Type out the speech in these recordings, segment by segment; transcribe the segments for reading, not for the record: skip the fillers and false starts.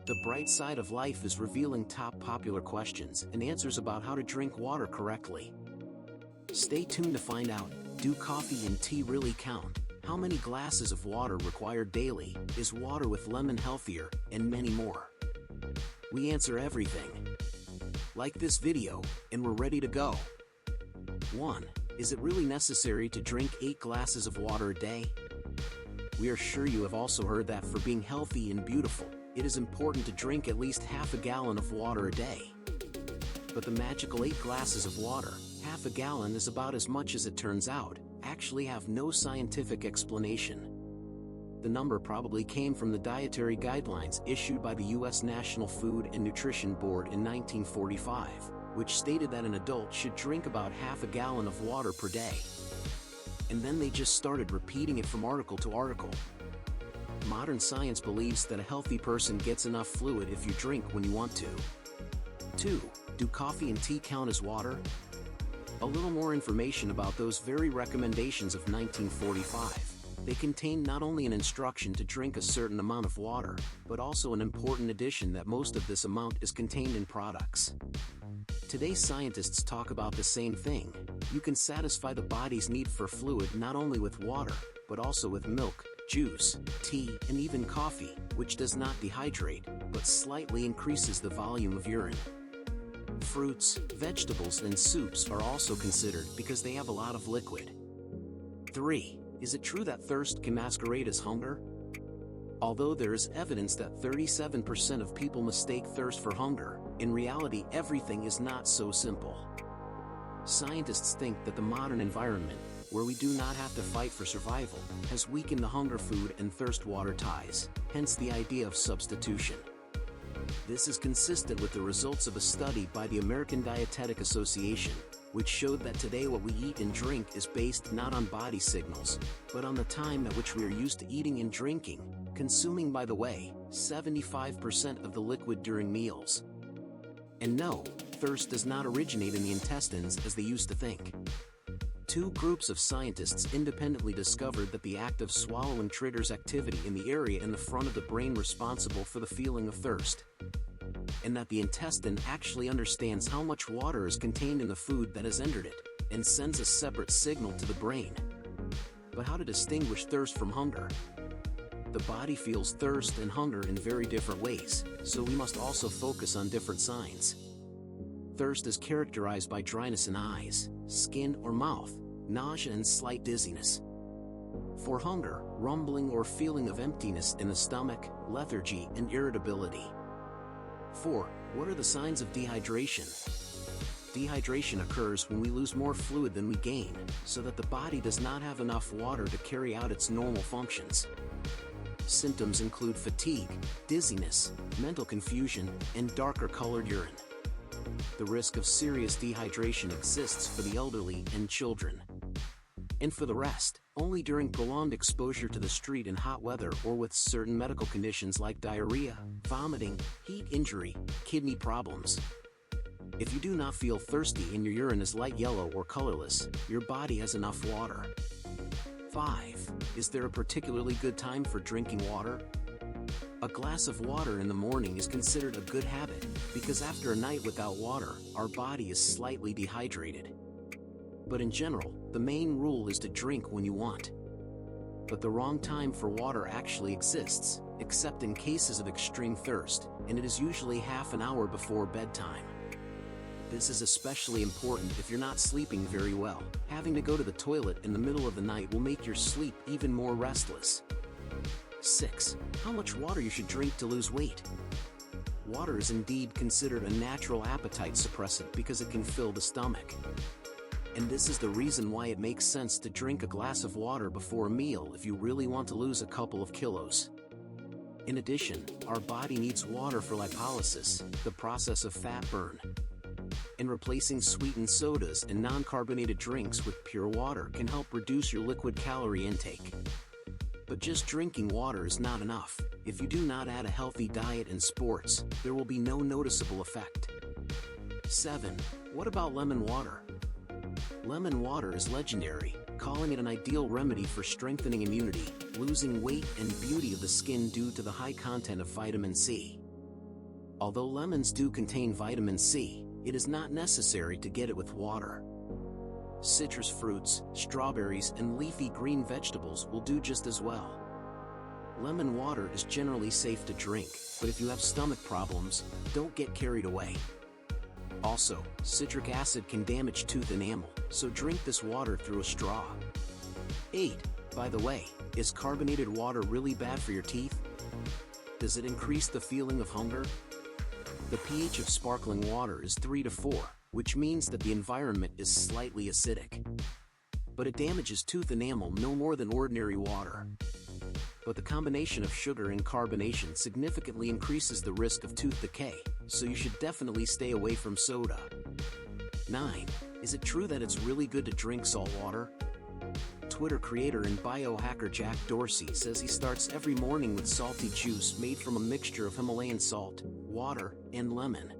The bright side of life is revealing top popular questions and answers about how to drink water correctly. Stay tuned to find out, do coffee and tea really count? How many glasses of water required daily? Is water with lemon healthier? And many more. We answer everything. Like this video, and we're ready to go. 1. Is it really necessary to drink 8 glasses of water a day? We are sure you have also heard that for being healthy and beautiful, it is important to drink at least half a gallon of water a day. But the magical 8 glasses of water, half a gallon is about as much as it turns out, actually have no scientific explanation. The number probably came from the dietary guidelines issued by the U.S. National Food and Nutrition Board in 1945, which stated that an adult should drink about half a gallon of water per day. And then they just started repeating it from article to article. Modern science believes that a healthy person gets enough fluid if you drink when you want to. 2. Do coffee and tea count as water? A little more information about those very recommendations of 1945. They contain not only an instruction to drink a certain amount of water, but also an important addition that most of this amount is contained in products. Today's scientists talk about the same thing. You can satisfy the body's need for fluid not only with water, but also with milk, juice, tea, and even coffee, which does not dehydrate, but slightly increases the volume of urine. Fruits, vegetables, and soups are also considered because they have a lot of liquid. 3. Is it true that thirst can masquerade as hunger? Although there is evidence that 37% of people mistake thirst for hunger, in reality everything is not so simple. Scientists think that the modern environment, where we do not have to fight for survival, has weakened the hunger food and thirst water ties, hence the idea of substitution. This is consistent with the results of a study by the American Dietetic Association, which showed that today what we eat and drink is based not on body signals, but on the time at which we are used to eating and drinking, consuming, by the way, 75% of the liquid during meals. And no, thirst does not originate in the intestines as they used to think. 2 groups of scientists independently discovered that the act of swallowing triggers activity in the area in the front of the brain responsible for the feeling of thirst, and that the intestine actually understands how much water is contained in the food that has entered it, and sends a separate signal to the brain. But how to distinguish thirst from hunger? The body feels thirst and hunger in very different ways, so we must also focus on different signs. Thirst is characterized by dryness in eyes, skin or mouth, nausea and slight dizziness. For hunger, rumbling or feeling of emptiness in the stomach, lethargy and irritability. 4. What are the signs of dehydration? Dehydration occurs when we lose more fluid than we gain, so that the body does not have enough water to carry out its normal functions. Symptoms include fatigue, dizziness, mental confusion, and darker colored urine. The risk of serious dehydration exists for the elderly and children. And for the rest, only during prolonged exposure to the street in hot weather or with certain medical conditions like diarrhea, vomiting, heat injury, kidney problems. If you do not feel thirsty and your urine is light yellow or colorless, your body has enough water. 5. Is there a particularly good time for drinking water? A glass of water in the morning is considered a good habit, because after a night without water, our body is slightly dehydrated. But in general, the main rule is to drink when you want. But the wrong time for water actually exists, except in cases of extreme thirst, and it is usually half an hour before bedtime. This is especially important if you're not sleeping very well. Having to go to the toilet in the middle of the night will make your sleep even more restless. 6. How much water you should drink to lose weight? Water is indeed considered a natural appetite suppressant because it can fill the stomach. And this is the reason why it makes sense to drink a glass of water before a meal if you really want to lose a couple of kilos. In addition, our body needs water for lipolysis, the process of fat burn. And replacing sweetened sodas and non-carbonated drinks with pure water can help reduce your liquid calorie intake. But just drinking water is not enough. If you do not add a healthy diet and sports, there will be no noticeable effect. 7. What about lemon water? Lemon water is legendary, calling it an ideal remedy for strengthening immunity, losing weight and beauty of the skin due to the high content of vitamin C. Although lemons do contain vitamin C, it is not necessary to get it with water. Citrus fruits, strawberries, and leafy green vegetables will do just as well. Lemon water is generally safe to drink, but if you have stomach problems, don't get carried away. Also, citric acid can damage tooth enamel, so drink this water through a straw. 8. By the way, is carbonated water really bad for your teeth? Does it increase the feeling of hunger? The pH of sparkling water is 3 to 4, which means that the environment is slightly acidic. But it damages tooth enamel no more than ordinary water. But the combination of sugar and carbonation significantly increases the risk of tooth decay, so you should definitely stay away from soda. 9. Is it true that it's really good to drink salt water? Twitter creator and biohacker Jack Dorsey says he starts every morning with salty juice made from a mixture of Himalayan salt, water, and lemon.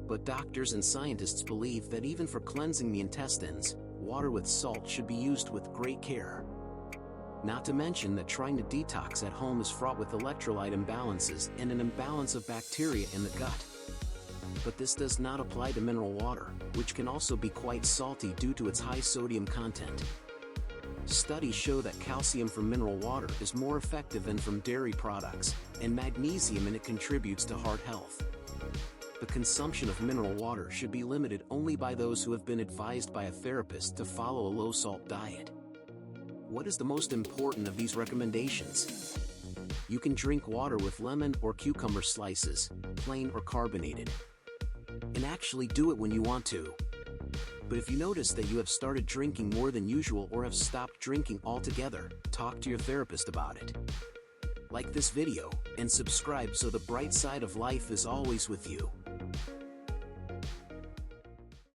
But doctors and scientists believe that even for cleansing the intestines, water with salt should be used with great care. Not to mention that trying to detox at home is fraught with electrolyte imbalances and an imbalance of bacteria in the gut. But this does not apply to mineral water, which can also be quite salty due to its high sodium content. Studies show that calcium from mineral water is more effective than from dairy products, and magnesium in it contributes to heart health. The consumption of mineral water should be limited only by those who have been advised by a therapist to follow a low-salt diet. What is the most important of these recommendations? You can drink water with lemon or cucumber slices, plain or carbonated. And actually do it when you want to. But if you notice that you have started drinking more than usual or have stopped drinking altogether, talk to your therapist about it. Like this video, and subscribe so the bright side of life is always with you.